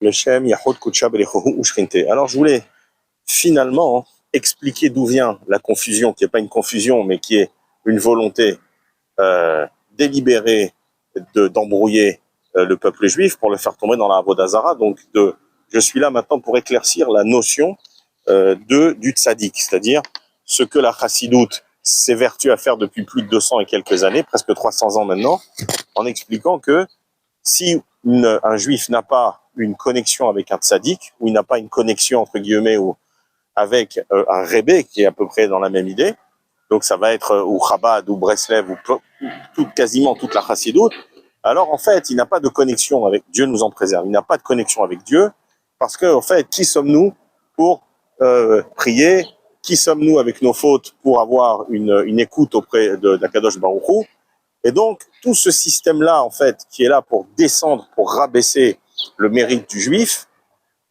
Leshem Yahod Kutcha Belechohu Ushkinte. Alors je voulais finalement expliquer d'où vient la confusion, qui n'est pas une confusion, mais qui est une volonté délibérée d'embrouiller le peuple juif pour le faire tomber dans la Avodah Zara. Donc je suis là maintenant pour éclaircir la notion du tzaddik, c'est-à-dire ce que la chassidoute s'évertue à faire depuis plus de 200 et quelques années, presque 300 ans maintenant, en expliquant que si un juif n'a pas une connexion avec un tzaddik, ou il n'a pas une connexion entre guillemets ou avec un rébé qui est à peu près dans la même idée, donc ça va être ou Chabad ou Breslev ou quasiment toute la chassidoute, alors en fait il n'a pas de connexion avec Dieu, nous en préserve, il n'a pas de connexion avec Dieu, parce que en fait qui sommes-nous pour prier, qui sommes-nous avec nos fautes pour avoir une écoute auprès d'Akadosh Baruch Hu. Et donc, tout ce système-là, en fait, qui est là pour descendre, pour rabaisser le mérite du juif,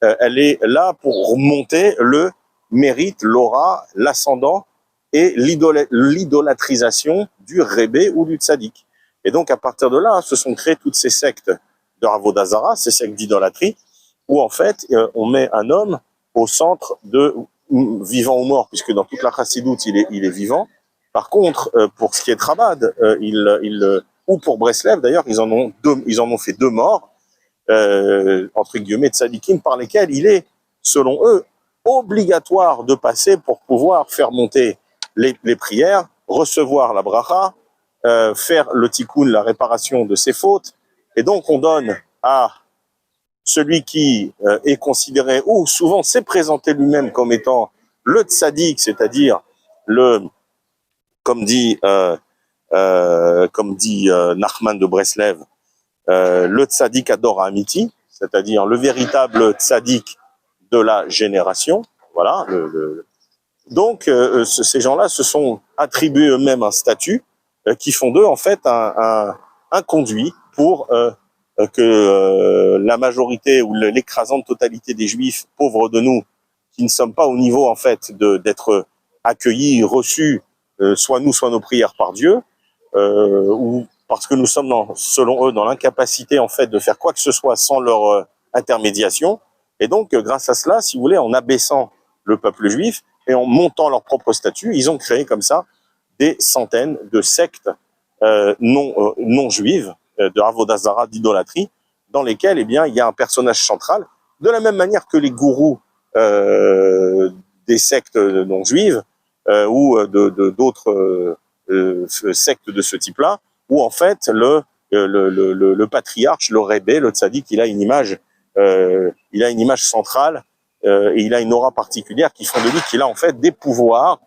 elle est là pour remonter le mérite, l'aura, l'ascendant et l'idolâtrisation du rébé ou du tzaddik. Et donc, à partir de là, se sont créées toutes ces sectes de Avodah Zara, ces sectes d'idolâtrie, où en fait, on met un homme au centre de vivant ou mort, puisque dans toute la chassidoute, il est vivant. Par contre, pour ce qui est de Chabad, ou pour Breslev d'ailleurs, ils en ont fait deux morts, entre guillemets, tzadikim, par lesquels il est, selon eux, obligatoire de passer pour pouvoir faire monter les prières, recevoir la bracha, faire le tikkun, la réparation de ses fautes. Et donc, on donne à celui qui est considéré, ou souvent s'est présenté lui-même comme étant le tzaddik, c'est-à-dire comme dit Nachman de Breslev, le tzaddik Ador Amiti, c'est-à-dire le véritable tzaddik de la génération. Voilà. Donc, ces gens-là se sont attribués eux-mêmes un statut qui font d'eux en fait un conduit pour que la majorité ou l'écrasante totalité des juifs pauvres de nous, qui ne sommes pas au niveau en fait d'être accueillis, reçus, soit nous, soit nos prières par Dieu, ou parce que nous sommes, selon eux, dans l'incapacité en fait de faire quoi que ce soit sans leur intermédiation. Et donc, grâce à cela, si vous voulez, en abaissant le peuple juif et en montant leur propre statut, ils ont créé comme ça des centaines de sectes non juives, de Avodah Zara, d'idolâtrie, dans lesquelles, eh bien, il y a un personnage central, de la même manière que les gourous des sectes non juives ou d'autres sectes de ce type-là, où en fait le patriarche, le rébé, le tzaddik, il a une image centrale et il a une aura particulière qui font de lui qu'il a en fait des pouvoirs,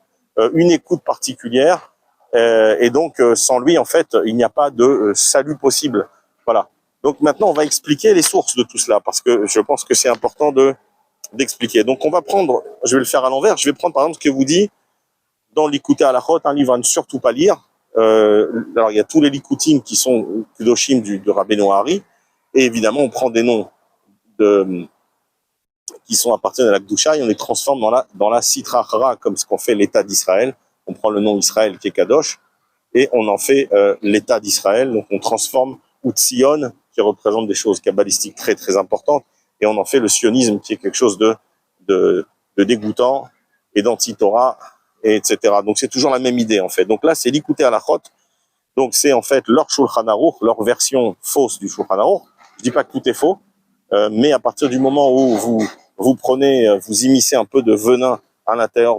une écoute particulière. Et donc, sans lui, en fait, il n'y a pas de salut possible. Voilà. Donc maintenant, on va expliquer les sources de tout cela, parce que je pense que c'est important d'expliquer. Donc on va prendre, je vais le faire à l'envers, je vais prendre par exemple ce que vous dit dans l'Ikouté Halachot, un livre à ne surtout pas lire. Alors il y a tous les Likoutim qui sont Kudoshim de Rabbeinu Hari, et évidemment on prend des noms qui appartiennent à la Kedusha et on les transforme dans la Sitra Achra, comme ce qu'on fait l'État d'Israël. On prend le nom Israël qui est Kadosh et on en fait l'État d'Israël. Donc on transforme Utzion qui représente des choses kabbalistiques très très importantes et on en fait le sionisme qui est quelque chose de dégoûtant et d'anti-Torah, et etc. Donc c'est toujours la même idée en fait. Donc là c'est l'Ikouté Halachot. Donc c'est en fait leur Shulchan Aruch, leur version fausse du Shulchan Aruch. Je dis pas que tout est faux, mais à partir du moment où vous immiscez un peu de venin à l'intérieur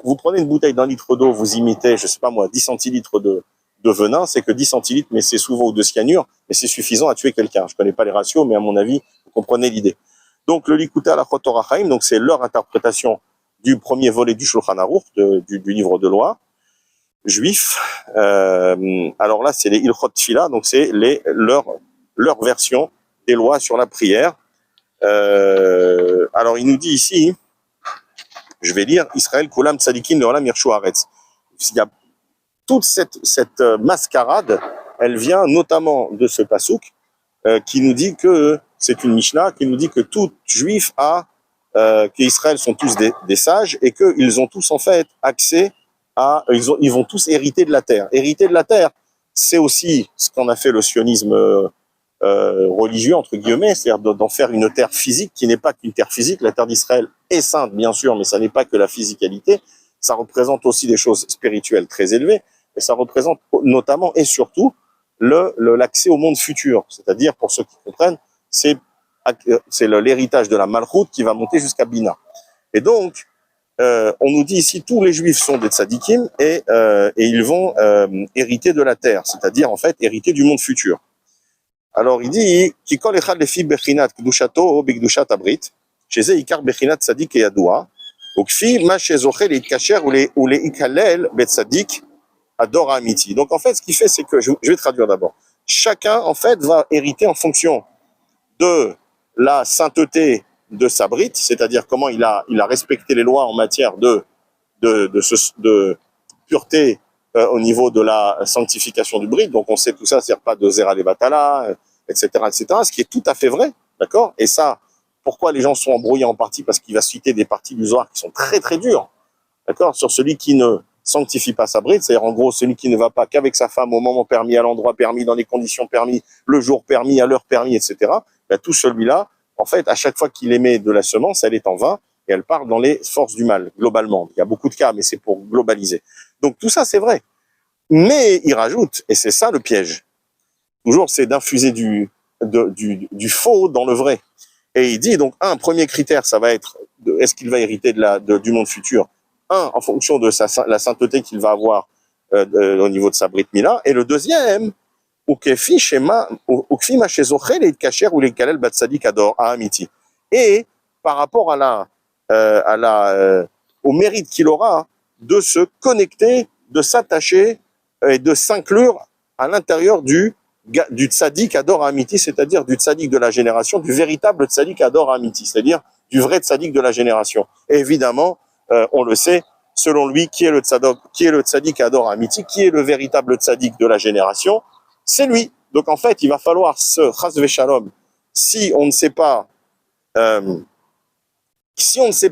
vous prenez une bouteille d'1 litre d'eau, vous imitez, je sais pas moi, 10 centilitres de venin, c'est que 10 centilitres, mais c'est souvent ou de cyanure, mais c'est suffisant à tuer quelqu'un. Je connais pas les ratios, mais à mon avis, vous comprenez l'idée. Donc le Likouté Halachot Torah Chaim, donc c'est leur interprétation du premier volet du Shulchan Aruch, du livre de loi juif. Alors là, c'est les Ilchot Tfila, donc c'est leur version des lois sur la prière. Alors il nous dit ici, je vais lire Israël Kulam Tzadikim Leolam Yirshu Haaretz. Il y a toute cette mascarade, elle vient notamment de ce pasouk qui nous dit que c'est une Mishnah qui nous dit que tout juif qu'Israël sont tous des sages et qu'ils ont tous en fait accès ils vont tous hériter de la terre. Hériter de la terre, c'est aussi ce qu'on a fait le sionisme religieux, entre guillemets, c'est-à-dire d'en faire une terre physique qui n'est pas qu'une terre physique. La terre d'Israël est sainte, bien sûr, mais ça n'est pas que la physicalité. Ça représente aussi des choses spirituelles très élevées, et ça représente notamment et surtout l'accès au monde futur. C'est-à-dire, pour ceux qui comprennent, c'est l'héritage de la Malchout qui va monter jusqu'à Bina. Et donc, on nous dit ici, tous les Juifs sont des tzadikim et ils vont hériter de la terre, c'est-à-dire en fait hériter du monde futur. Alors il dit, qui kol echad lefi bechinat kedushato bikdushat abrit, chez ikar bechinat tzadik et yadoua, ou kfi ma shezoche leitkacher ou leikalel betzadik ador amiti. Donc en fait, ce qu'il fait, c'est que je vais traduire d'abord. Chacun en fait va hériter en fonction de la sainteté de sa brite, c'est-à-dire comment il a respecté les lois en matière de pureté au niveau de la sanctification du brite. Donc on sait tout ça, c'est-à-dire pas de zera levatala, etc., etc., ce qui est tout à fait vrai, d'accord. Et ça, pourquoi les gens sont embrouillés en partie? Parce qu'il va citer des parties du Zohar qui sont très très dures, d'accord, sur celui qui ne sanctifie pas sa bride, c'est-à-dire en gros celui qui ne va pas qu'avec sa femme au moment permis, à l'endroit permis, dans les conditions permis, le jour permis, à l'heure permis, etc. Ben, tout celui-là, en fait, à chaque fois qu'il émet de la semence, elle est en vain et elle part dans les forces du mal, globalement. Il y a beaucoup de cas, mais c'est pour globaliser. Donc tout ça, c'est vrai. Mais il rajoute, et c'est ça le piège, toujours, c'est d'infuser du faux dans le vrai. Et il dit, donc, un premier critère, ça va être, est-ce qu'il va hériter du monde futur? Un, en fonction de la sainteté qu'il va avoir au niveau de sa Brit Mila. Et le deuxième, et par rapport au mérite qu'il aura de se connecter, de s'attacher et de s'inclure à l'intérieur du tzaddik Ador Amiti, c'est-à-dire du tzaddik de la génération, du véritable tzaddik Ador Amiti, c'est-à-dire du vrai tzaddik de la génération. Et évidemment, on le sait, selon lui, qui est le tzaddik Ador Amiti, qui est le véritable tzaddik de la génération, c'est lui. Donc en fait, il va falloir se chas v'shalom, si on ne s'est pas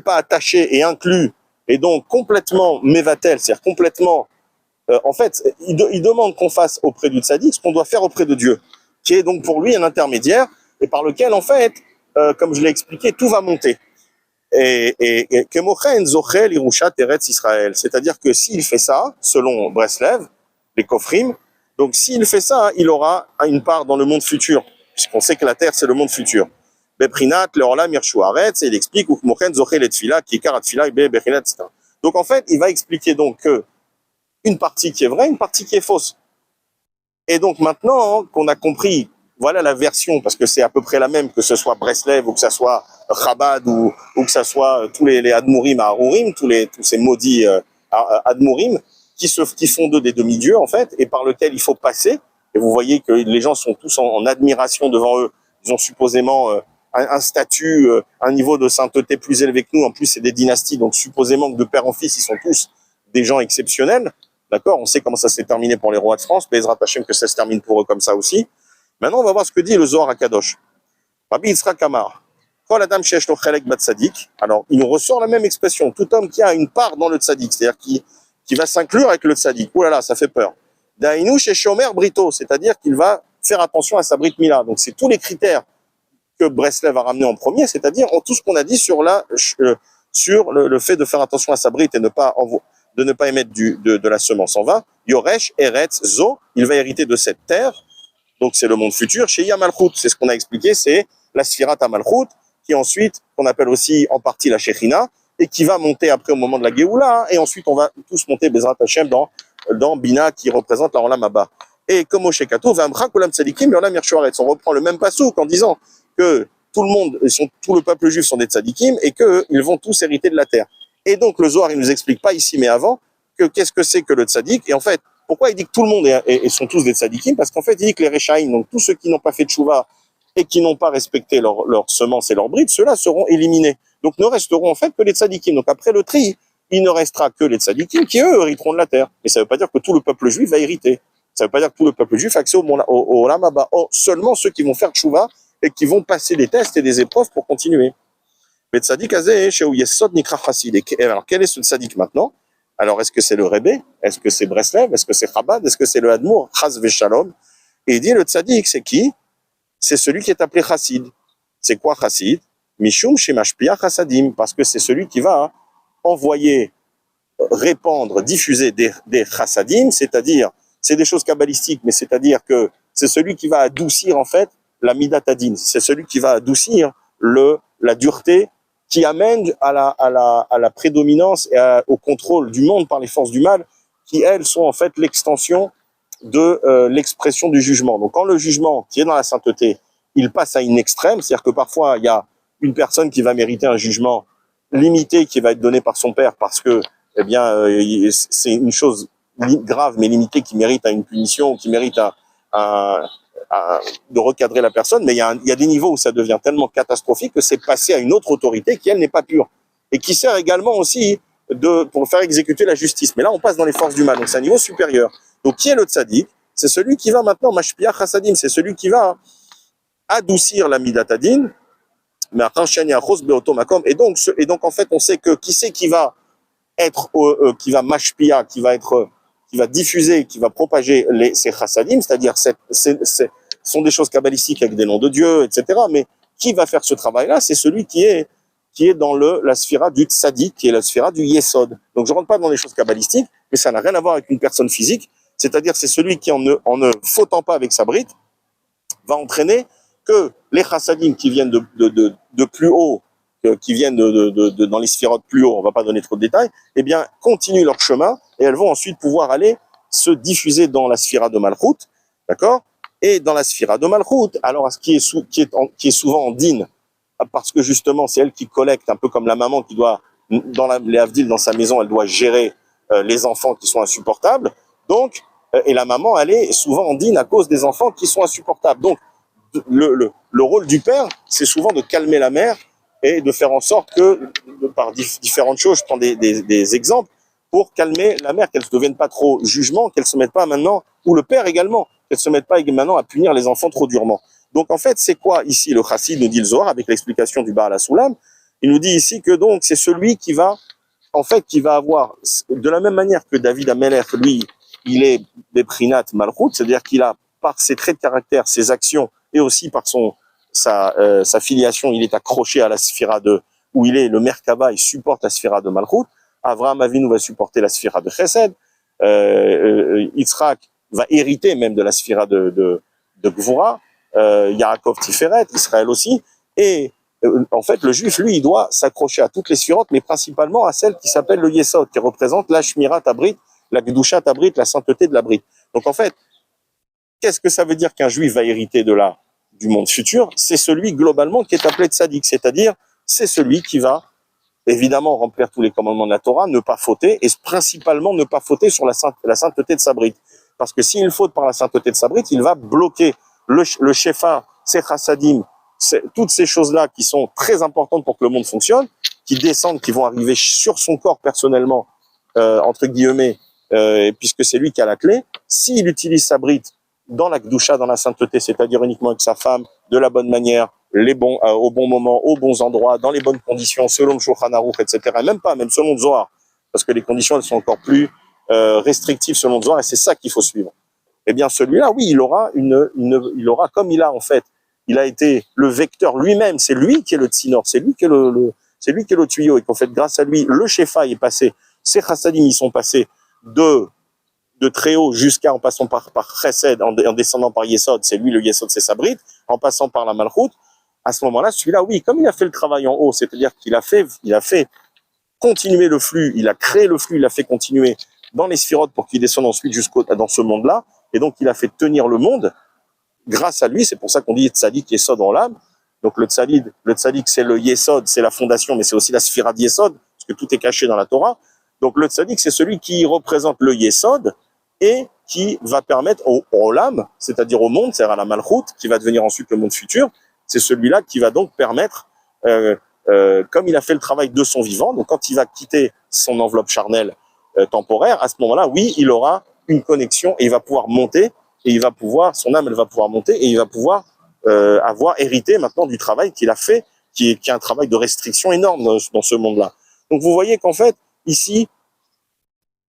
attaché et inclus, et donc complètement mévatel, c'est-à-dire complètement en fait, il demande qu'on fasse auprès du tzaddik ce qu'on doit faire auprès de Dieu, qui est donc pour lui un intermédiaire, et par lequel, en fait, comme je l'ai expliqué, tout va monter. Et Kemochen Zochel Irushat Eretz Israël, c'est-à-dire que s'il fait ça, selon Breslev, les Kofrim, donc s'il fait ça, il aura une part dans le monde futur, puisqu'on sait que la terre, c'est le monde futur. Beprinat, Leolam Irshu Aretz, et il explique, Kemochen Zochel et Tfila, qui est Karat Tfila, et Beprinat, etc. Donc en fait, il va expliquer donc que une partie qui est vraie, une partie qui est fausse. Et donc maintenant qu'on a compris, voilà la version, parce que c'est à peu près la même, que ce soit Breslev ou que ce soit Chabad ou que ce soit tous les Admourim à Harourim, tous ces maudits Admourim qui font d'eux des demi-dieux en fait, et par lesquels il faut passer. Et vous voyez que les gens sont tous en admiration devant eux. Ils ont supposément un statut, un niveau de sainteté plus élevé que nous. En plus, c'est des dynasties, donc supposément que de père en fils, ils sont tous des gens exceptionnels. D'accord, on sait comment ça s'est terminé pour les rois de France, Bezrat Hashem que ça se termine pour eux comme ça aussi. Maintenant, on va voir ce que dit le Zohar à Kadosh. Rabbi Yitzhak Amar, Kol Adam sheyesh lo chelek bat-tzadik. Alors, il nous ressort la même expression. Tout homme qui a une part dans le tzadik, c'est-à-dire qui va s'inclure avec le tzadik. Oh là là, ça fait peur. Dainu sheshomer brito, c'est-à-dire qu'il va faire attention à sa brit mila. Donc, c'est tous les critères que Breslev a ramené en premier, c'est-à-dire tout ce qu'on a dit sur le fait de faire attention à sa brit et de ne pas émettre de la semence en vain. Yoresh, Eretz, Zo, il va hériter de cette terre, donc c'est le monde futur. Chez Yamalchut, c'est ce qu'on a expliqué, c'est la Sfirat Amalchut, qui ensuite, qu'on appelle aussi en partie la Shechina, et qui va monter après au moment de la Géoula, et ensuite on va tous monter Bezrat Hashem dans Bina, qui représente la Olam Abba. Et comme au Shekato, Vamra Kolam Tzadikim, Olam Yershuaretz, on reprend le même passouk en disant que tout le peuple juif sont des tzadikim, et qu'ils vont tous hériter de la terre. Et donc le Zohar, il nous explique pas ici mais avant que qu'est-ce que c'est que le tzaddik. Et en fait, pourquoi il dit que tout le monde sont tous des tzaddikim? Parce qu'en fait, il dit que les Rechaïm, donc tous ceux qui n'ont pas fait de tchouva et qui n'ont pas respecté leur semence et leur bride, ceux-là seront éliminés. Donc ne resteront en fait que les tzaddikim. Donc après le tri, il ne restera que les tzaddikim qui eux hériteront de la terre. Mais ça ne veut pas dire que tout le peuple juif va hériter. Ça ne veut pas dire que tout le peuple juif a accès au Olam Haba. Seulement ceux qui vont faire tchouva et qui vont passer des tests et des épreuves pour continuer. Mais tzaddik azeh, chez Yesod nikra chassid. Alors, quel est ce tzaddik maintenant? Alors, est-ce que c'est le Rebbe? Est-ce que c'est Breslev? Est-ce que c'est Chabad? Est-ce que c'est le Admour? Chas v'shalom. Et il dit, le tzaddik, c'est qui? c'est celui qui est appelé chassid. C'est quoi chassid? Mishum shemashpia chassadim, parce que c'est celui qui va envoyer, répandre, diffuser des chassadim, c'est-à-dire, c'est des choses kabbalistiques, mais c'est-à-dire que c'est celui qui va adoucir en fait la midatadin, c'est celui qui va adoucir la dureté qui amène à la prédominance et au contrôle du monde par les forces du mal, qui elles sont en fait l'extension de l'expression du jugement. Donc quand le jugement qui est dans la sainteté, il passe à une extrême, c'est-à-dire que parfois il y a une personne qui va mériter un jugement limité qui va être donné par son père parce que eh bien c'est une chose grave mais limitée qui mérite une punition, qui mérite de recadrer la personne, mais il y a des niveaux où ça devient tellement catastrophique que c'est passé à une autre autorité qui elle n'est pas pure et qui sert également aussi pour faire exécuter la justice. Mais là on passe dans les forces du mal, donc c'est un niveau supérieur. Donc qui est le tzaddik? C'est celui qui va maintenant mashpia chassadim, c'est celui qui va adoucir la midatadin. Et donc en fait on sait que qui c'est qui va être qui va mashpia, qui va diffuser, qui va propager ces chassadim, c'est-à-dire sont des choses kabbalistiques avec des noms de Dieu, etc. Mais qui va faire ce travail-là? C'est celui qui est dans la sphira du tzaddik, qui est la sphira du yesod. Donc je rentre pas dans les choses kabbalistiques, mais ça n'a rien à voir avec une personne physique. C'est-à-dire c'est celui qui en ne fautant pas avec sa bride va entraîner que les chassadim qui viennent de plus haut, qui viennent dans les sphirotes plus haut, on va pas donner trop de détails, eh bien continuent leur chemin et elles vont ensuite pouvoir aller se diffuser dans la sphira de Malchut, d'accord? Et dans la sphira de Malchut, alors ce qui est souvent en dîne, parce que justement c'est elle qui collecte, un peu comme la maman qui doit les Havdil dans sa maison, elle doit gérer les enfants qui sont insupportables. Donc et la maman elle est souvent en dîne à cause des enfants qui sont insupportables. Donc le rôle du père, c'est souvent de calmer la mère et de faire en sorte que, par différentes choses, je prends des exemples, pour calmer la mère, qu'elle ne devienne pas trop jugement, qu'elle ne se mette pas maintenant, ou le père également, qu'elle ne se mette pas maintenant à punir les enfants trop durement. Donc en fait, c'est quoi ici le chassid, nous dit le Zohar, avec l'explication du Baal HaSulam? Il nous dit ici que donc c'est celui qui va avoir, de la même manière que David Amelech, lui, il est des prinat malchut, c'est-à-dire qu'il a, par ses traits de caractère, ses actions, et aussi par sa filiation, il est accroché à la sphira où il est le Merkava, il supporte la sphira de Malchut. Avraham Avinu va supporter la sphira de Chesed. Yitzhak va hériter même de la sphira de Gvura. Yaakov Tiferet, Israël aussi. Et en fait, le juif, lui, il doit s'accrocher à toutes les sphirotes, mais principalement à celle qui s'appelle le Yesod, qui représente la Shmirat Abrit, la Gdushat Abrit, la sainteté de l'Abrit. Donc en fait, qu'est-ce que ça veut dire qu'un juif va hériter du monde futur? C'est celui globalement qui est appelé tzaddik, c'est-à-dire c'est celui qui va évidemment remplir tous les commandements de la Torah, ne pas fauter, et principalement ne pas fauter sur la sainteté de sa bride. Parce que s'il faute par la sainteté de sa bride, il va bloquer le shefa, ses chassadim, toutes ces choses-là qui sont très importantes pour que le monde fonctionne, qui descendent, qui vont arriver sur son corps personnellement, entre guillemets, puisque c'est lui qui a la clé. S'il utilise sa bride dans la Gdusha, dans la sainteté, c'est-à-dire uniquement avec sa femme, de la bonne manière, au bon moment, aux bons endroits, dans les bonnes conditions, selon le Shulchan Aruch, etc. Et même selon le Zohar, parce que les conditions elles sont encore plus restrictives selon le Zohar, et c'est ça qu'il faut suivre. Eh bien, celui-là, oui, il aura comme il a en fait, il a été le vecteur lui-même, c'est lui qui est le tsinor, c'est lui qui est le tuyau, et qu'en fait, grâce à lui, le shefa est passé, ces chassadim, ils sont passés de très haut jusqu'à en passant par Chesed, en descendant par Yesod, c'est lui le Yesod, c'est sa bride, en passant par la Malchut. À ce moment-là, celui-là, oui, comme il a fait le travail en haut, c'est-à-dire qu'il a fait continuer le flux, il a créé le flux, il a fait continuer dans les sphirotes pour qu'il descende ensuite dans ce monde-là, et donc il a fait tenir le monde. Grâce à lui, c'est pour ça qu'on dit Tzadik Yesod en l'âme. Donc le Tzadik, c'est le Yesod, c'est la fondation, mais c'est aussi la sphira de Yesod, parce que tout est caché dans la Torah. Donc le Tzadik, c'est celui qui représente le Yesod, et qui va permettre au Olam, c'est-à-dire au monde, c'est-à-dire à la Malchut, qui va devenir ensuite le monde futur, c'est celui-là qui va donc permettre, comme il a fait le travail de son vivant, donc quand il va quitter son enveloppe charnelle temporaire, à ce moment-là, oui, il aura une connexion et il va pouvoir monter, et son âme, elle va pouvoir monter, et il va pouvoir avoir hérité maintenant du travail qu'il a fait, qui est un travail de restriction énorme dans ce monde-là. Donc vous voyez qu'en fait, ici,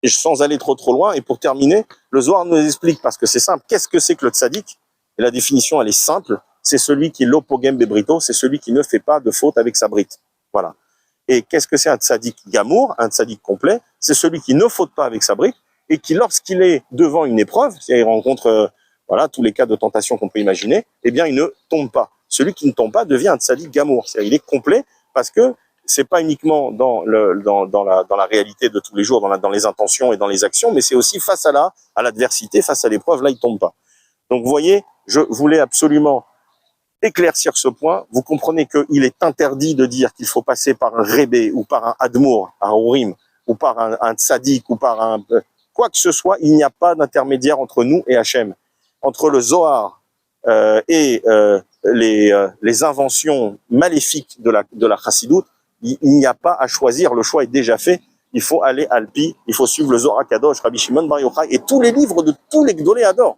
et sans aller trop loin, et pour terminer, le Zohar nous explique, parce que c'est simple, qu'est-ce que c'est que le tzaddik? Et la définition, elle est simple, c'est celui qui l'opogem bebrito, c'est celui qui ne fait pas de faute avec sa brite. Voilà. Et qu'est-ce que c'est un tzaddik gamour, un tzaddik complet? C'est celui qui ne faute pas avec sa brite et qui, lorsqu'il est devant une épreuve, c'est-à-dire il rencontre voilà, tous les cas de tentation qu'on peut imaginer, eh bien, il ne tombe pas. Celui qui ne tombe pas devient un tzaddik gamour. C'est-à-dire il est complet parce que c'est pas uniquement dans la réalité de tous les jours, dans les intentions et dans les actions, mais c'est aussi face à l'adversité, face à l'épreuve, là, il tombe pas. Donc, vous voyez, je voulais absolument éclaircir ce point. Vous comprenez qu'il est interdit de dire qu'il faut passer par un rébé ou par un admour, un Urim, ou par un tzaddik, ou par un quoi que ce soit. Il n'y a pas d'intermédiaire entre nous et Hachem. Entre le Zohar et les inventions maléfiques de la chassidoute, il n'y a pas à choisir. Le choix est déjà fait. Il faut aller à Alpi, il faut suivre le Zohar Kadosh, Rabbi Shimon Bar Yochai et tous les livres de tous les Gdolé Hador.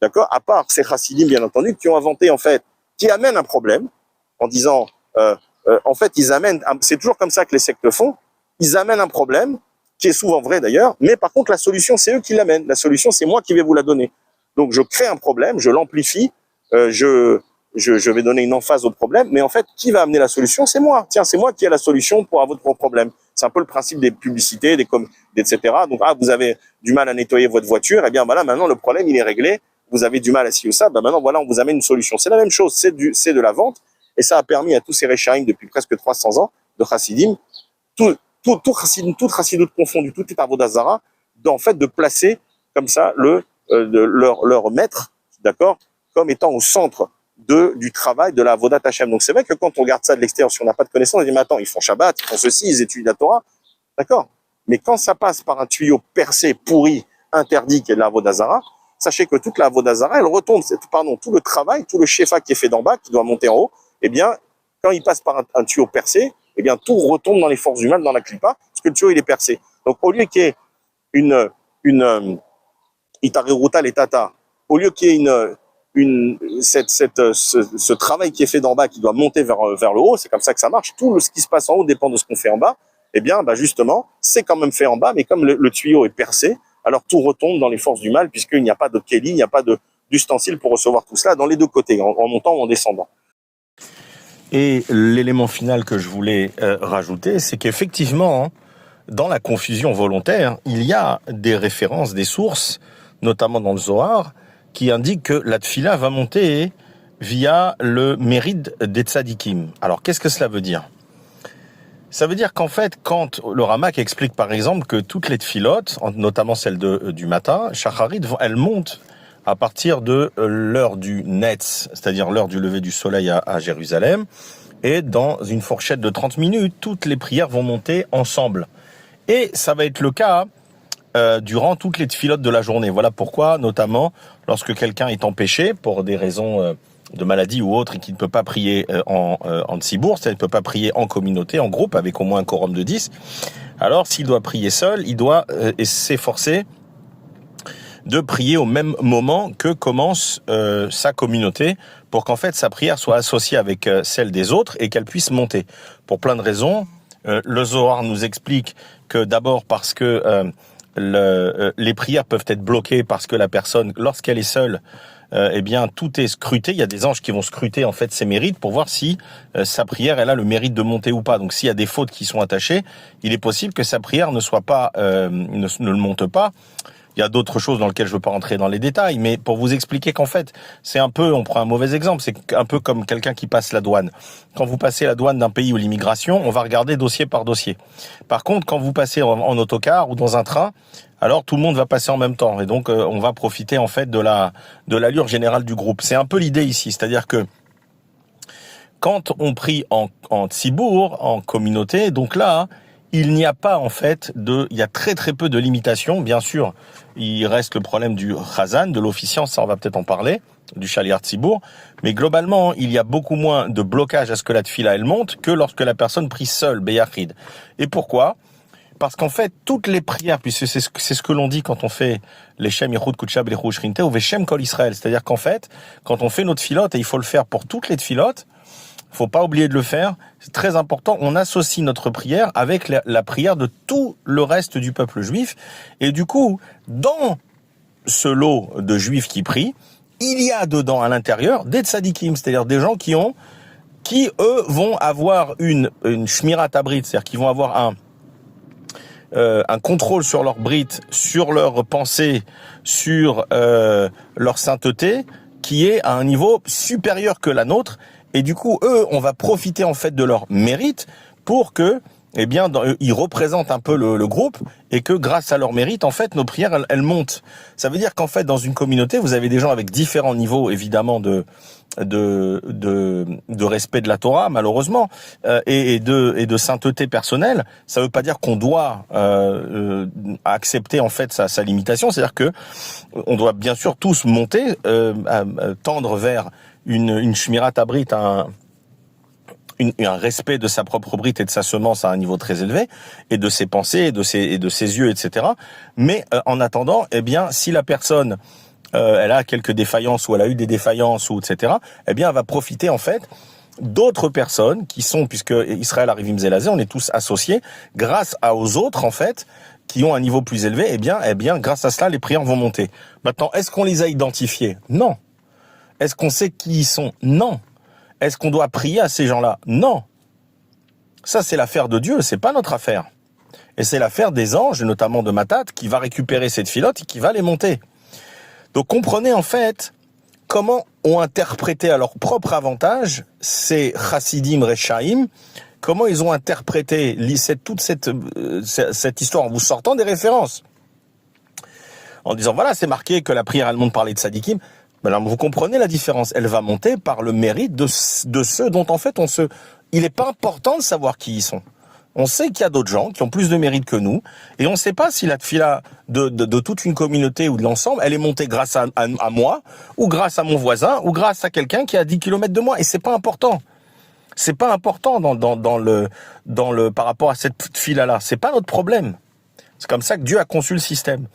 D'accord? À part ces chassidim, bien entendu, qui ont inventé, en fait, qui amènent un problème, en disant, en fait, ils amènent, c'est toujours comme ça que les sectes font, ils amènent un problème, qui est souvent vrai d'ailleurs, mais par contre, la solution, c'est eux qui l'amènent. La solution, c'est moi qui vais vous la donner. Donc, je crée un problème, je l'amplifie, je vais donner une emphase au problème, mais en fait, qui va amener la solution? C'est moi. Tiens, c'est moi qui ai la solution pour votre problème. C'est un peu le principe des publicités, etc. Donc, vous avez du mal à nettoyer votre voiture, eh bien, voilà, maintenant, le problème, il est réglé. Vous avez du mal à ci ou ça, maintenant, voilà, on vous amène une solution. C'est la même chose, c'est de la vente, et ça a permis à tous ces Rechaim depuis presque 300 ans de Chassidim, tout Chassidoute confondu, tout est Avodah Zara, en fait, de placer comme ça leur maître, d'accord, comme étant au centre du travail de la Avodat Hashem. Donc c'est vrai que quand on regarde ça de l'extérieur, si on n'a pas de connaissance, on dit mais attends, ils font Shabbat, ils font ceci, ils étudient la Torah, d'accord. Mais quand ça passe par un tuyau percé, pourri, interdit, qui est de la Avodah Zara, sachez que toute la Avodah Zara, elle retombe, tout le travail, tout le shefa qui est fait d'en bas, qui doit monter en haut, eh bien, quand il passe par un tuyau percé, eh bien, tout retombe dans les forces du mal, dans la clipa, parce que le tuyau, il est percé. Donc, au lieu qu'il y ait une Itareruta les tata, au lieu qu'il y ait ce travail qui est fait d'en bas, qui doit monter vers le haut, c'est comme ça que ça marche. Tout ce qui se passe en haut dépend de ce qu'on fait en bas. Eh bien, justement, c'est quand même fait en bas, mais comme le tuyau est percé, alors tout retombe dans les forces du mal, puisqu'il n'y a pas de kéli, il n'y a pas d'ustensile pour recevoir tout cela dans les deux côtés, en montant ou en descendant. Et l'élément final que je voulais rajouter, c'est qu'effectivement, dans la confusion volontaire, il y a des références, des sources, notamment dans le Zohar, qui indiquent que la tfila va monter via le mérite des tzadikim. Alors, qu'est-ce que cela veut dire? Ça veut dire qu'en fait, quand le Ramak explique par exemple que toutes les tfilotes, notamment celle du matin, Shacharit, elles montent à partir de l'heure du Netz, c'est-à-dire l'heure du lever du soleil à Jérusalem, et dans une fourchette de 30 minutes, toutes les prières vont monter ensemble. Et ça va être le cas durant toutes les tfilotes de la journée. Voilà pourquoi, notamment, lorsque quelqu'un est empêché pour des raisons de maladie ou autre et qui ne peut pas prier en tsibour, c'est-à-dire ne peut pas prier en communauté, en groupe, avec au moins un quorum de 10, alors s'il doit prier seul, il doit s'efforcer de prier au même moment que commence sa communauté pour qu'en fait sa prière soit associée avec celle des autres et qu'elle puisse monter. Pour plein de raisons, le Zohar nous explique que d'abord parce que les prières peuvent être bloquées parce que la personne, lorsqu'elle est seule, eh bien tout est scruté. Il y a des anges qui vont scruter en fait ses mérites pour voir si sa prière elle a le mérite de monter ou pas. Donc s'il y a des fautes qui sont attachées, il est possible que sa prière ne soit pas ne le monte pas. Il y a d'autres choses dans lesquelles je ne veux pas rentrer dans les détails, mais pour vous expliquer qu'en fait, c'est un peu, on prend un mauvais exemple, c'est un peu comme quelqu'un qui passe la douane. Quand vous passez la douane d'un pays ou l'immigration, on va regarder dossier par dossier. Par contre, quand vous passez en autocar ou dans un train, alors tout le monde va passer en même temps. Et donc, on va profiter en fait de l'allure générale du groupe. C'est un peu l'idée ici, c'est-à-dire que quand on prie en tsibour, en communauté, donc là, il n'y a pas en fait il y a très très peu de limitations. Bien sûr, il reste le problème du chazan, de l'officiant, ça on va peut-être en parler, du shaliar tzibour, mais globalement, il y a beaucoup moins de blocage à ce que la tfila elle monte que lorsque la personne prie seule, beyachid. Et pourquoi? Parce qu'en fait, toutes les prières, puisque c'est ce que l'on dit quand on fait les Shem Yichud Kutshab les Rouch Rinte ou Veshem Kol Israël, c'est-à-dire qu'en fait, quand on fait notre filote, et il faut le faire pour toutes les tfilotes, faut pas oublier de le faire, c'est très important, on associe notre prière avec la prière de tout le reste du peuple juif, et du coup, dans ce lot de juifs qui prient, il y a dedans à l'intérieur des tzadikim, c'est-à-dire des gens qui eux vont avoir une shmirat abrit, c'est-à-dire qu'ils vont avoir un contrôle sur leur brit, sur leur pensée, sur leur sainteté, qui est à un niveau supérieur que la nôtre. Et du coup, eux, on va profiter en fait de leur mérite pour que, eh bien, ils représentent un peu le groupe et que grâce à leur mérite, en fait, nos prières, elles montent. Ça veut dire qu'en fait, dans une communauté, vous avez des gens avec différents niveaux, évidemment, de respect de la Torah, malheureusement, et de sainteté personnelle. Ça veut pas dire qu'on doit accepter en fait sa limitation. C'est-à-dire que on doit bien sûr tous monter, tendre vers une shmirat abrit, un respect de sa propre brite et de sa semence à un niveau très élevé, et de ses pensées, et de ses yeux, etc. Mais en attendant, eh bien, si la personne elle a quelques défaillances ou elle a eu des défaillances ou etc. Eh bien, elle va profiter en fait d'autres personnes qui sont, puisque Israël Arivim Zelazé, on est tous associés, grâce aux autres en fait qui ont un niveau plus élevé. Eh bien, grâce à cela, les prières vont monter. Maintenant, est-ce qu'on les a identifiés? Non. Est-ce qu'on sait qui ils sont? Non. Est-ce qu'on doit prier à ces gens-là? Non. Ça, c'est l'affaire de Dieu, c'est pas notre affaire. Et c'est l'affaire des anges, et notamment de Matat, qui va récupérer cette filote et qui va les monter. Donc comprenez en fait comment ont interprété à leur propre avantage ces chassidim rechaim, comment ils ont interprété toute cette histoire en vous sortant des références. En disant voilà, c'est marqué que la prière elle monte par les tzadikim. Alors vous comprenez la différence, elle va monter par le mérite de ceux dont en fait il n'est pas important de savoir qui ils sont. On sait qu'il y a d'autres gens qui ont plus de mérite que nous, et on ne sait pas si la tfila de toute une communauté ou de l'ensemble, elle est montée grâce à moi, ou grâce à mon voisin, ou grâce à quelqu'un qui est à 10 kilomètres de moi, et c'est pas important. C'est pas important par rapport à cette tfila-là. C'est pas notre problème. C'est comme ça que Dieu a conçu le système.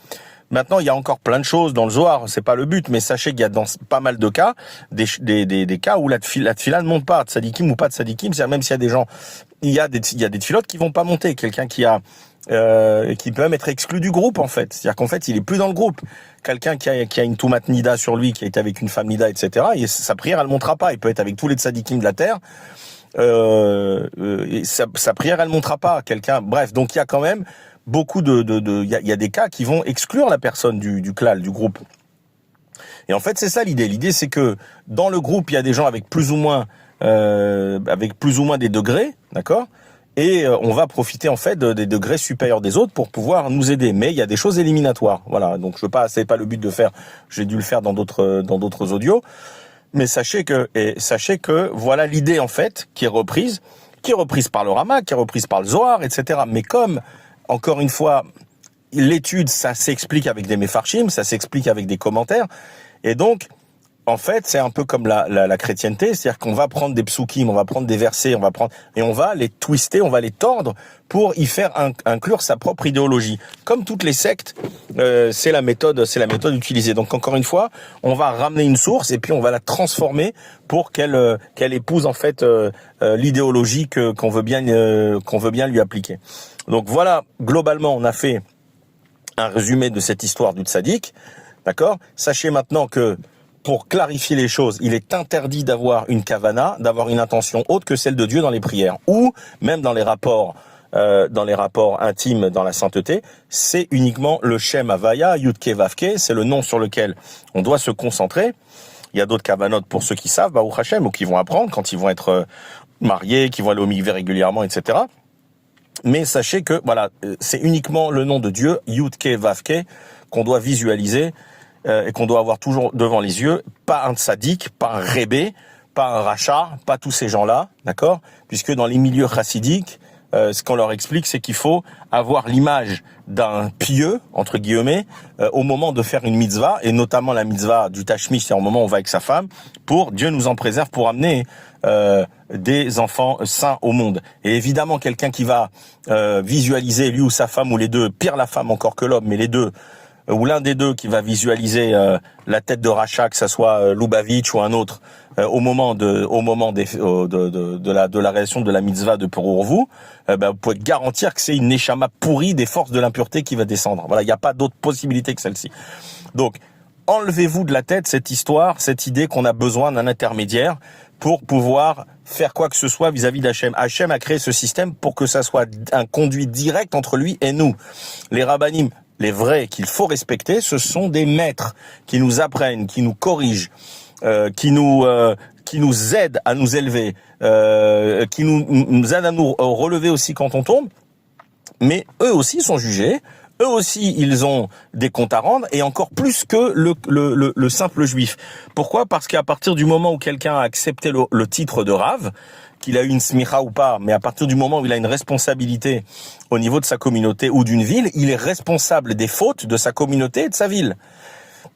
Maintenant, il y a encore plein de choses dans le Zohar, c'est pas le but, mais sachez qu'il y a dans pas mal de cas, des cas où la tfila ne monte pas, tzadikim ou pas tzadikim, c'est-à-dire même s'il y a des gens, il y a des tfilotes qui vont pas monter, quelqu'un qui peut même être exclu du groupe en fait, c'est-à-dire qu'en fait il est plus dans le groupe, quelqu'un qui a une toumat nida sur lui, qui a été avec une femme nida, etc., et sa prière elle montera pas, il peut être avec tous les tzadikim de la terre, et sa prière elle montera pas, bref, donc il y a quand même beaucoup il y a des cas qui vont exclure la personne du klal, du groupe. Et en fait, c'est ça l'idée. L'idée, c'est que dans le groupe, il y a des gens avec plus ou moins des degrés, d'accord? Et on va profiter en fait des degrés supérieurs des autres pour pouvoir nous aider. Mais il y a des choses éliminatoires. Voilà. Donc c'est pas le but de faire. J'ai dû le faire dans d'autres audios. Mais sachez que voilà l'idée en fait qui est reprise par le Rama, qui est reprise par le Zohar, etc. Mais comme encore une fois, l'étude, ça s'explique avec des mefarshim, ça s'explique avec des commentaires. Et donc, en fait, c'est un peu comme la chrétienté, c'est-à-dire qu'on va prendre des psukim, on va prendre des versets, et on va les twister, on va les tordre pour y faire inclure sa propre idéologie. Comme toutes les sectes, c'est la méthode utilisée. Donc encore une fois, on va ramener une source et puis on va la transformer pour qu'elle épouse en fait l'idéologie qu'on veut bien lui appliquer. Donc voilà, globalement, on a fait un résumé de cette histoire du tzaddik, d'accord? Sachez maintenant que pour clarifier les choses, il est interdit d'avoir une kavana, d'avoir une intention autre que celle de Dieu dans les prières, ou même dans les rapports intimes dans la sainteté. C'est uniquement le Shem Havaya, Yudke Vavke, c'est le nom sur lequel on doit se concentrer. Il y a d'autres kavanot pour ceux qui savent, Baruch Hashem, ou qui vont apprendre quand ils vont être mariés, qui vont aller au mikvé régulièrement, etc. Mais sachez que voilà, c'est uniquement le nom de Dieu, Yudke Vavke, qu'on doit visualiser et qu'on doit avoir toujours devant les yeux, pas un tzaddik, pas un rébé, pas un rachat, pas tous ces gens-là, d'accord? Puisque dans les milieux chassidiques, ce qu'on leur explique, c'est qu'il faut avoir l'image d'un pieux, entre guillemets, au moment de faire une mitzvah, et notamment la mitzvah du tashmish, c'est au moment où on va avec sa femme, pour Dieu nous en préserve, pour amener des enfants saints au monde. Et évidemment, quelqu'un qui va visualiser, lui ou sa femme, ou les deux, pire la femme encore que l'homme, mais les deux, ou l'un des deux qui va visualiser la tête de rachat, que ça soit Lubavitch ou un autre, au moment de la réalisation de la mitzvah de Pururvu, vous pouvez garantir que c'est une neshama pourrie des forces de l'impureté qui va descendre. Voilà, il n'y a pas d'autre possibilité que celle-ci. Donc, enlevez-vous de la tête cette histoire, cette idée qu'on a besoin d'un intermédiaire pour pouvoir faire quoi que ce soit vis-à-vis d'Hachem. Hachem a créé ce système pour que ça soit un conduit direct entre lui et nous. Les rabbanim, les vrais qu'il faut respecter, ce sont des maîtres qui nous apprennent, qui nous corrigent, qui nous aident à nous élever, qui nous aident à nous relever aussi quand on tombe. Mais eux aussi sont jugés. Eux aussi, ils ont des comptes à rendre, et encore plus que le simple juif. Pourquoi ? Parce qu'à partir du moment où quelqu'un a accepté le titre de Rav, qu'il a eu une smicha ou pas, mais à partir du moment où il a une responsabilité au niveau de sa communauté ou d'une ville, il est responsable des fautes de sa communauté et de sa ville.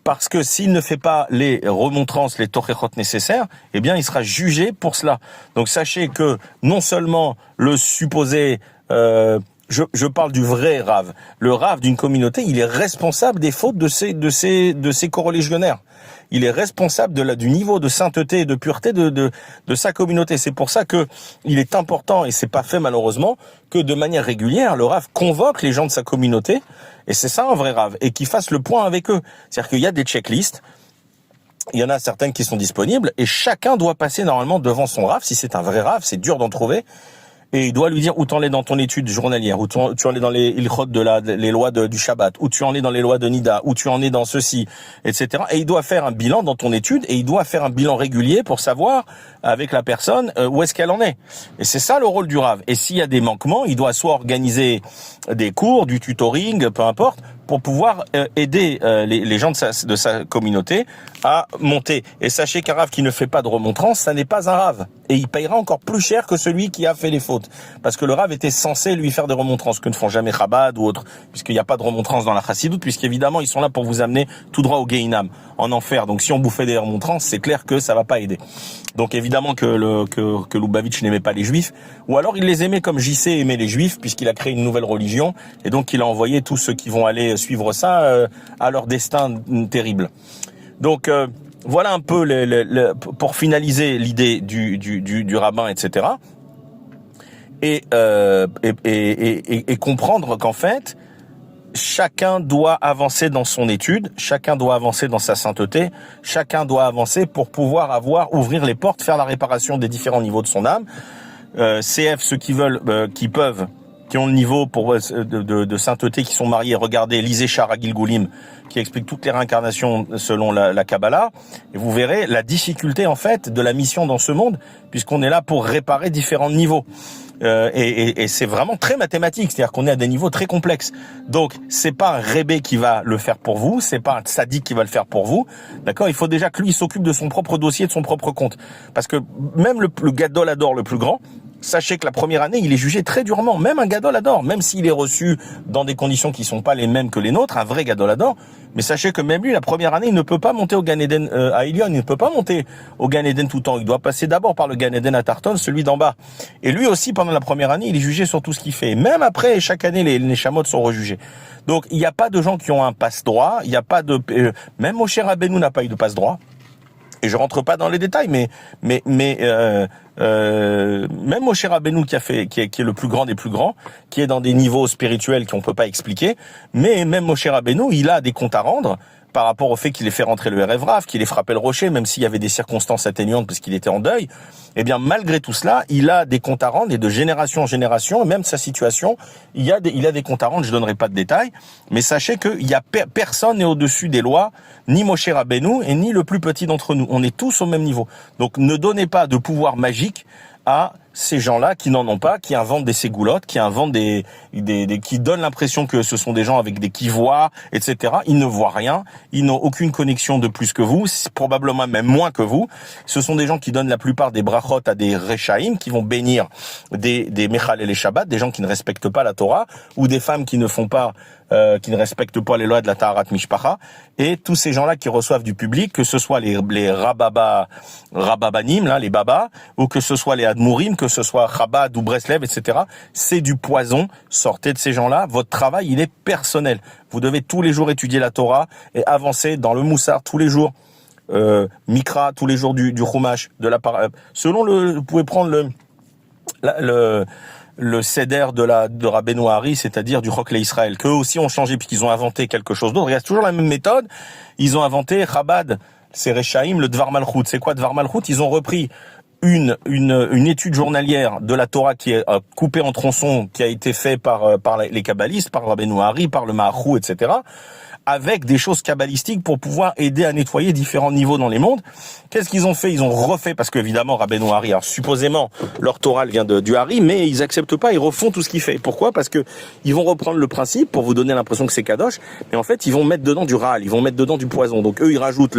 Parce que s'il ne fait pas les remontrances, les torechot nécessaires, eh bien, il sera jugé pour cela. Donc, sachez que non seulement le supposé... Je parle du vrai Rav. Le Rav d'une communauté, il est responsable des fautes de ses coreligionnaires. Il est responsable du niveau de sainteté et de pureté de sa communauté. C'est pour ça que il est important, et c'est pas fait malheureusement, que de manière régulière, le Rav convoque les gens de sa communauté, et c'est ça un vrai Rav, et qu'il fasse le point avec eux. C'est-à-dire qu'il y a des checklists, il y en a certaines qui sont disponibles, et chacun doit passer normalement devant son Rav. Si c'est un vrai Rav, c'est dur d'en trouver. Et il doit lui dire où tu en es dans ton étude journalière, où tu en es dans les ilchot les lois du Shabbat, où tu en es dans les lois de Nida, où tu en es dans ceci, etc. Et il doit faire un bilan dans ton étude, et il doit faire un bilan régulier pour savoir avec la personne où est-ce qu'elle en est. Et c'est ça le rôle du Rav. Et s'il y a des manquements, il doit soit organiser des cours, du tutoring, peu importe, pour pouvoir aider les gens de sa communauté à monter. Et sachez qu'un Rav qui ne fait pas de remontrance, ça n'est pas un Rav. Et il payera encore plus cher que celui qui a fait les fautes. Parce que le Rav était censé lui faire des remontrances, que ne font jamais Chabad ou autre, puisqu'il n'y a pas de remontrances dans la Chassidoute, puisqu'évidemment ils sont là pour vous amener tout droit au Gehinam, en enfer. Donc si on bouffait des remontrances, c'est clair que ça va pas aider. Donc évidemment que Lubavitch n'aimait pas les Juifs, ou alors il les aimait comme JC aimait les Juifs, puisqu'il a créé une nouvelle religion, et donc il a envoyé tous ceux qui vont aller suivre ça à leur destin terrible. Donc voilà un peu pour finaliser l'idée du rabbin, etc. Et comprendre qu'en fait, chacun doit avancer dans son étude, chacun doit avancer dans sa sainteté, chacun doit avancer pour pouvoir ouvrir les portes, faire la réparation des différents niveaux de son âme. CF, ceux qui veulent, qui ont le niveau de sainteté, qui sont mariés, regardez, lisez Shara Gilgulim, qui explique toutes les réincarnations selon la Kabbalah, et vous verrez la difficulté en fait de la mission dans ce monde, puisqu'on est là pour réparer différents niveaux. Et c'est vraiment très mathématique, c'est-à-dire qu'on est à des niveaux très complexes. Donc c'est pas un rébé qui va le faire pour vous, c'est pas un tzaddik qui va le faire pour vous, d'accord ? Il faut déjà que lui s'occupe de son propre dossier, de son propre compte, parce que même le Gadol Hador le plus grand, sachez que la première année, il est jugé très durement. Même un Gadol Hador, même s'il est reçu dans des conditions qui sont pas les mêmes que les nôtres, un vrai Gadol Hador, mais sachez que même lui, la première année, il ne peut pas monter au Gan Eden à Elion, il ne peut pas monter au Gan Eden tout le temps. Il doit passer d'abord par le Gan Eden à Tarton, celui d'en bas. Et lui aussi, pendant la première année, il est jugé sur tout ce qu'il fait. Et même après, chaque année, les Neshamot sont rejugés. Donc, il n'y a pas de gens qui ont un passe-droit. Il n'y a pas de... même Moshe Rabbeinu n'a pas eu de passe-droit. Et je rentre pas dans les détails, mais même Moshe Rabbeinu qui est le plus grand des plus grands, qui est dans des niveaux spirituels qu'on peut pas expliquer, mais même Moshe Rabbeinu, il a des comptes à rendre par rapport au fait qu'il ait fait rentrer le Erev Rav, qu'il ait frappé le rocher, même s'il y avait des circonstances atténuantes parce qu'il était en deuil. Eh bien, malgré tout cela, il a des comptes à rendre, et de génération en génération, et même sa situation, il a des comptes à rendre. Je donnerai pas de détails, mais sachez que personne n'est au-dessus des lois, ni Moshe Rabbeinu et ni le plus petit d'entre nous. On est tous au même niveau. Donc, ne donnez pas de pouvoir magique à ces gens-là qui n'en ont pas, qui inventent des ségoulottes, qui inventent qui donnent l'impression que ce sont des gens avec qui voient, etc. Ils ne voient rien, ils n'ont aucune connexion de plus que vous, probablement même moins que vous. Ce sont des gens qui donnent la plupart des brachot à des rechaïm, qui vont bénir des Mechal et les Shabbat, des gens qui ne respectent pas la Torah, ou des femmes qui ne respectent pas les lois de la Taharat Mishpacha, et tous ces gens-là qui reçoivent du public, que ce soit les Rababanim, là, les babas, ou que ce soit les Admourim, que ce soit Chabad ou Breslev, etc. C'est du poison. Sortez de ces gens-là. Votre travail, il est personnel. Vous devez tous les jours étudier la Torah et avancer dans le Moussar tous les jours. Mikra tous les jours du Chumash, vous pouvez prendre le seder de Rabbeinu Hari, c'est-à-dire du Chok Israël, qu'eux aussi ont changé puisqu'ils ont inventé quelque chose d'autre. Regarde, c'est toujours la même méthode. Ils ont inventé Chabad, c'est Rechaim, le Dvar Malchut. C'est quoi Dvar Malchut? Ils ont repris une étude journalière de la Torah qui est coupée en tronçons, qui a été fait par les kabbalistes, par Rabbeinu Hari, par le Maharu, etc., avec des choses kabbalistiques pour pouvoir aider à nettoyer différents niveaux dans les mondes. Qu'est-ce qu'ils ont fait? Ils ont refait, parce qu'évidemment, Rabbeinu Hari, alors supposément, leur Torah vient du Hari, mais ils acceptent pas, ils refont tout ce qu'il fait. Pourquoi? Parce que ils vont reprendre le principe pour vous donner l'impression que c'est Kadosh, mais en fait, ils vont mettre dedans du Raal, ils vont mettre dedans du poison. Donc eux, ils rajoutent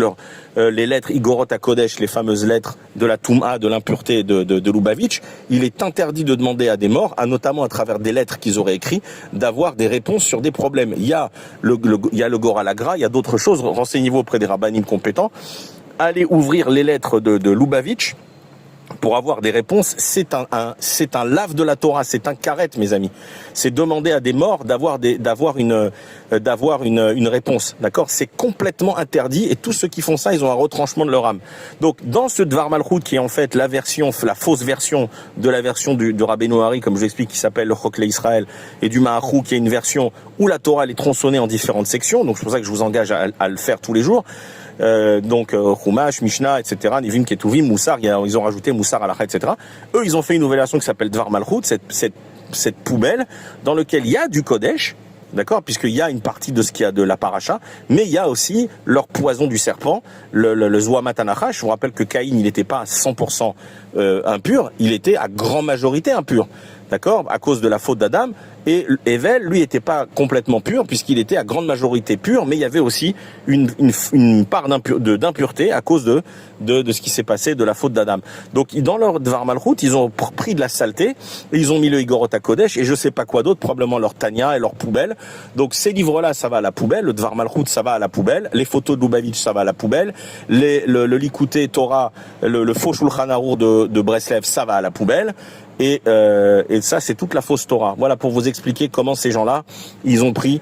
les lettres Igorot HaKodesh, les fameuses lettres de la Touma, de l'impureté de Lubavitch. Il est interdit de demander à des morts, notamment à travers des lettres qu'ils auraient écrites, d'avoir des réponses sur des problèmes. Il y a le Gora Lagra, il y a d'autres choses. Renseignez-vous auprès des rabbinim compétents. Allez ouvrir les lettres de Lubavitch pour avoir des réponses. C'est un lave de la Torah, c'est un karet, mes amis. C'est demander à des morts d'avoir une réponse. D'accord? C'est complètement interdit et tous ceux qui font ça, ils ont un retranchement de leur âme. Donc, dans ce Dvar Malchut qui est en fait la fausse version de la version de Rabbeinu Hari, comme je l'explique, qui s'appelle le Chok Israël, et du Maharu qui est une version où la Torah elle est tronçonnée en différentes sections. Donc, c'est pour ça que je vous engage à le faire tous les jours. Donc Chumash, Mishnah, etc., Nivim, Ketuvim, Moussar, ils ont rajouté Moussar, Halakha, etc. Eux, ils ont fait une nouvelle version qui s'appelle Dvar Malchut, cette poubelle dans laquelle il y a du Kodesh, d'accord, puisqu'il y a une partie de ce qu'il y a de la paracha, mais il y a aussi leur poison du serpent, le Zoamat Anachash. Je vous rappelle que Caïn, il n'était pas à 100% impur, il était à grande majorité impur, d'accord, à cause de la faute d'Adam. Et Evel, lui, était pas complètement pur, puisqu'il était à grande majorité pur, mais il y avait aussi une part d'impureté à cause de ce qui s'est passé, de la faute d'Adam. Donc, dans leur Dvar Malchut, ils ont pris de la saleté, et ils ont mis le Igorot HaKodesh, et je sais pas quoi d'autre, probablement leur Tanya et leur poubelle. Donc, ces livres-là, ça va à la poubelle, le Dvar Malchut, ça va à la poubelle, les photos de Lubavitch, ça va à la poubelle, le Likutei Torah, le faux Shulchan Arour de Breslev, ça va à la poubelle. Et ça, c'est toute la fausse Torah. Voilà pour vous expliquer comment ces gens-là, ils ont pris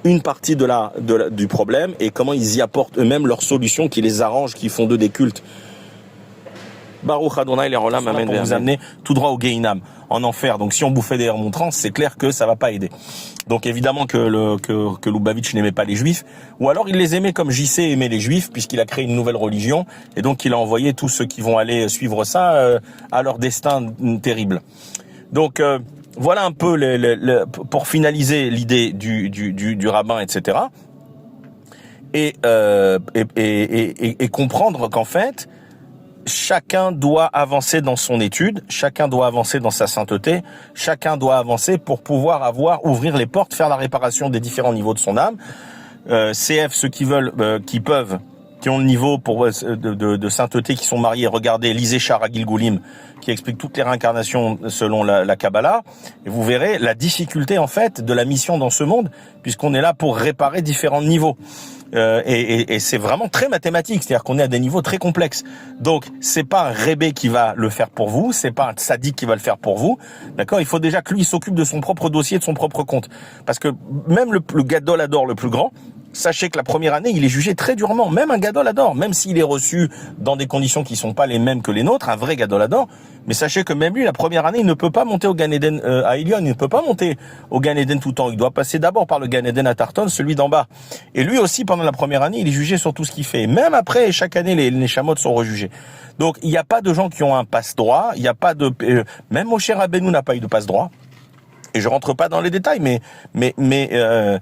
une partie du problème et comment ils y apportent eux-mêmes leurs solutions qui les arrangent, qui font d'eux des cultes. Baruch Adonai l'Olam, amen. Pour vous amener tout droit au Gehinam, en enfer. Donc si on bouffait des remontrances, c'est clair que ça va pas aider. Donc évidemment que Lubavitch n'aimait pas les Juifs, ou alors il les aimait comme JC aimait les Juifs, puisqu'il a créé une nouvelle religion, et donc il a envoyé tous ceux qui vont aller suivre ça à leur destin terrible. Donc voilà un peu pour finaliser l'idée du rabbin, etc. Et comprendre qu'en fait, chacun doit avancer dans son étude, chacun doit avancer dans sa sainteté, chacun doit avancer pour pouvoir ouvrir les portes, faire la réparation des différents niveaux de son âme. CF, ceux qui veulent, qui ont le niveau de sainteté, qui sont mariés, regardez, lisez Shara Gilgulim, qui explique toutes les réincarnations selon la Kabbalah, et vous verrez la difficulté en fait de la mission dans ce monde, puisqu'on est là pour réparer différents niveaux. Et c'est vraiment très mathématique, c'est-à-dire qu'on est à des niveaux très complexes. Donc c'est pas un rébé qui va le faire pour vous, c'est pas un tzaddik qui va le faire pour vous, d'accord? Il faut déjà que lui il s'occupe de son propre dossier, de son propre compte, parce que même le Gadol Hador le plus grand, sachez que la première année, il est jugé très durement. Même un Gadol Hador, même s'il est reçu dans des conditions qui sont pas les mêmes que les nôtres, un vrai Gadol Hador, mais sachez que même lui, la première année, il ne peut pas monter au Gan Eden à Elion, il ne peut pas monter au Gan Eden tout le temps. Il doit passer d'abord par le Gan Eden à Tarton, celui d'en bas. Et lui aussi, pendant la première année, il est jugé sur tout ce qu'il fait. Et même après, chaque année, les Neshamot sont rejugés. Donc, il n'y a pas de gens qui ont un passe-droit. Il n'y a pas de... même Moshe Rabbeinu n'a pas eu de passe-droit. Et je rentre pas dans les détails, mais même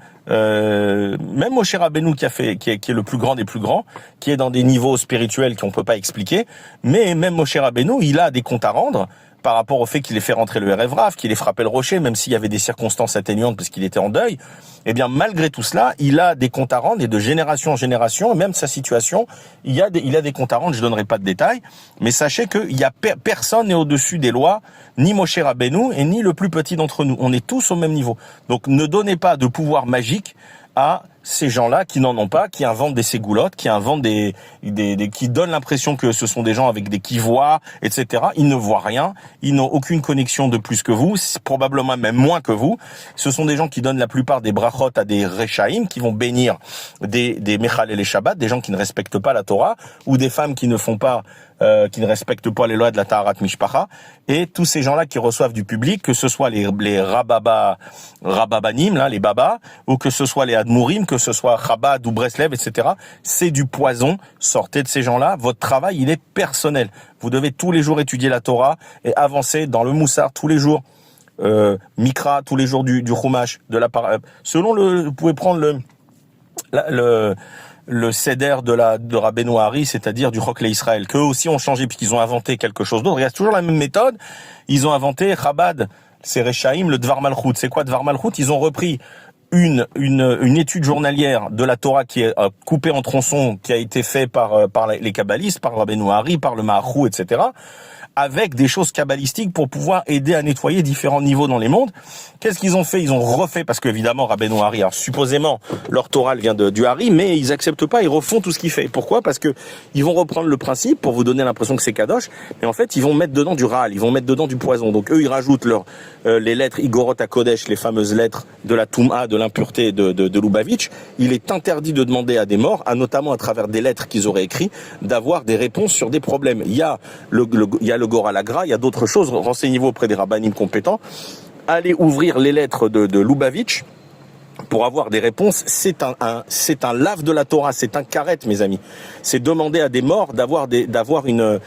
Moshe Rabbeinu qui est le plus grand des plus grands, qui est dans des niveaux spirituels qu'on peut pas expliquer, mais même Moshe Rabbeinu, il a des comptes à rendre par rapport au fait qu'il ait fait rentrer le Erev Rav, qu'il ait frappé le rocher, même s'il y avait des circonstances atténuantes parce qu'il était en deuil. Eh bien, malgré tout cela, il a des comptes à rendre et de génération en génération, et même sa situation, il a des comptes à rendre, je donnerai pas de détails, mais sachez qu'il y a personne n'est au-dessus des lois, ni Moshe Rabbeinu et ni le plus petit d'entre nous. On est tous au même niveau. Donc, ne donnez pas de pouvoir magique à ces gens-là qui n'en ont pas, qui inventent des ségoulottes, qui inventent qui donnent l'impression que ce sont des gens avec qui voient, etc. Ils ne voient rien, ils n'ont aucune connexion de plus que vous, probablement même moins que vous. Ce sont des gens qui donnent la plupart des brachot à des rechaim, qui vont bénir des mechal et les Shabbat, des gens qui ne respectent pas la Torah, ou des femmes qui ne font pas qui ne respectent pas les lois de la Taharat Mishpacha, et tous ces gens-là qui reçoivent du public, que ce soit les Rababanim, là, les babas, ou que ce soit les Admourim, que ce soit Chabad ou Breslev, etc. C'est du poison. Sortez de ces gens-là. Votre travail, il est personnel. Vous devez tous les jours étudier la Torah et avancer dans le Moussar tous les jours. Mikra tous les jours du Chumash, de la vous pouvez prendre le Seder de Rabbeinu Hari, c'est-à-dire du Chokle Israël, qu'eux aussi ont changé puisqu'ils ont inventé quelque chose d'autre. Il y a toujours la même méthode. Ils ont inventé Chabad, c'est Rechaim, le Dvar Malchut. C'est quoi Dvar Malchut? Ils ont repris une étude journalière de la Torah qui est coupée en tronçons, qui a été fait par les kabbalistes, par Rabbeinu Hari, par le Maharou, etc., avec des choses kabbalistiques pour pouvoir aider à nettoyer différents niveaux dans les mondes. Qu'est-ce qu'ils ont fait? Ils ont refait, parce qu'évidemment, Rabbeinu Hari, alors supposément, leur Torah vient du Hari, mais ils acceptent pas, ils refont tout ce qu'il fait. Pourquoi? Parce que ils vont reprendre le principe pour vous donner l'impression que c'est Kadosh, mais en fait, ils vont mettre dedans du Raal, ils vont mettre dedans du poison. Donc eux, ils rajoutent les lettres Igorot HaKodesh, les fameuses lettres de la Touma, de l'impureté de Lubavitch. Il est interdit de demander à des morts, notamment à travers des lettres qu'ils auraient écrites, d'avoir des réponses sur des problèmes. Il y a le Gora Lagra, il y a d'autres choses. Renseignez-vous auprès des rabbinim compétents. Allez ouvrir les lettres de Lubavitch pour avoir des réponses. C'est un lave de la Torah, c'est un karet, mes amis. C'est demander à des morts d'avoir une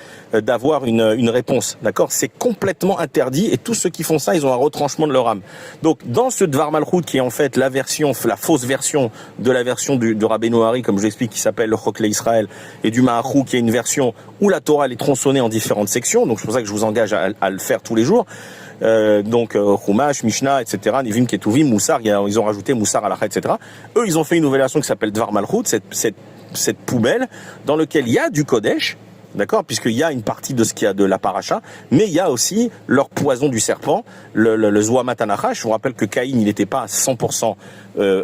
réponse. D'accord? C'est complètement interdit, et tous ceux qui font ça, ils ont un retranchement de leur âme. Donc, dans ce Dvar Malchut, qui est en fait la fausse version de la version de Rabbeinu Hari, comme je l'explique, qui s'appelle le Chokle Israël, et du Maharou, qui est une version où la Torah elle est tronçonnée en différentes sections. Donc, c'est pour ça que je vous engage à le faire tous les jours. Chumash, Mishnah, etc., Nivim, Ketuvim, Moussar, ils ont rajouté Moussar, Halakha, etc. Eux, ils ont fait une nouvelle version qui s'appelle Dvar Malchut, cette poubelle dans laquelle il y a du Kodesh, d'accord, puisqu'il y a une partie de ce qu'il y a de la paracha, mais il y a aussi leur poison du serpent, le Zohamat Anachash. Je vous rappelle que Caïn, il n'était pas à 100%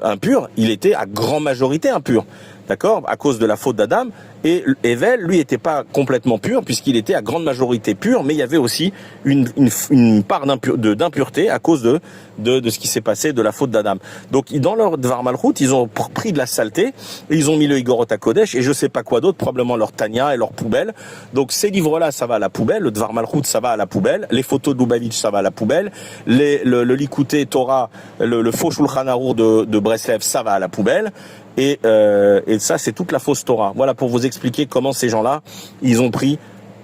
impur, il était à grande majorité impur, d'accord, à cause de la faute d'Adam. Et Evel, lui, était pas complètement pur, puisqu'il était à grande majorité pur, mais il y avait aussi une part d'impureté à cause de ce qui s'est passé, de la faute d'Adam. Donc, dans leur Dvar Malchut, ils ont pris de la saleté, et ils ont mis le Igorot HaKodesh, et je sais pas quoi d'autre, probablement leur Tanya et leur poubelle. Donc, ces livres-là, ça va à la poubelle, le Dvar Malchut, ça va à la poubelle, les photos de Lubavitch, ça va à la poubelle, le Likutei Torah, le faux Shulchan Arour de Breslev, ça va à la poubelle. Et ça, c'est toute la fausse Torah. Voilà pour vous expliquer comment ces gens-là, ils ont pris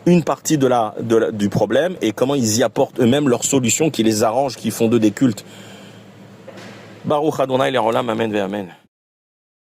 une partie du problème et comment ils y apportent eux-mêmes leurs solutions qui les arrangent, qui font d'eux des cultes. Baruch Adonai l'Olam, amen ve amen.